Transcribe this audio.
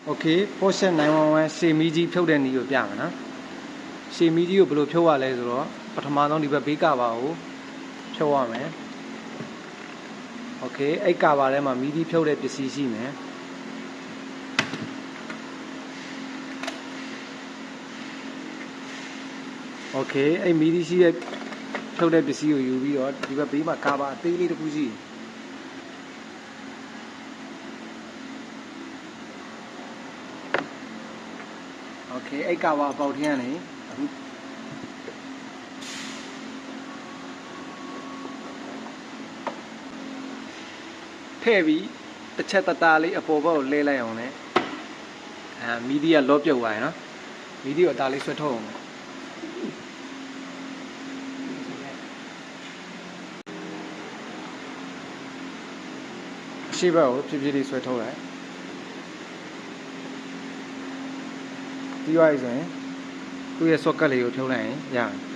Okay, Porsche 911ရှေ့မီးကြီးဖြုတ်တဲ့နည်းကိုပြမယ်နော်ရှေ့မီးကြီးကိုဘယ်လိုဖြုတ်ရလဲဆိုတော့ပထမဆုံးဒီဘက်ဘေးကာဘာကိုဖြုတ်ရမယ် Okay အဲ့ကာဘာထဲမှာမီးကြီးဖြုတ်တဲ့ပစ္စည်းရှိမယ် Okay အဲ့မီးကြီးရှိတဲ့ဖြုတ်တဲ့ပစ္စည်းကိုယူပြီးတော့ဒီဘက်ဘေးမှာကာဘာအသေးလေးတစ်ခုရှိတယ် Okay အဲ့ကာဘာပေါက်ထင်းကနေအခုထည့်ပြီးတစ်ချက်တသားလေးအပေါ်ဘက်ကိုလဲလိုက်အောင်နဲ့မီးကြီးကလော့ပြုတ်သွားရယ်နော်မီးကြီးကိုအသားလေးဆွဲထုတ်အောင်အရှိဘက်ကိုဖြည်းဖြည်းလေးဆွဲထုတ်လိုက်ပြီးသွားပြီဆိုရင်သူ့ရဲ့ socket လေးကိုဖြုတ်လိုက်ရင်ရတယ်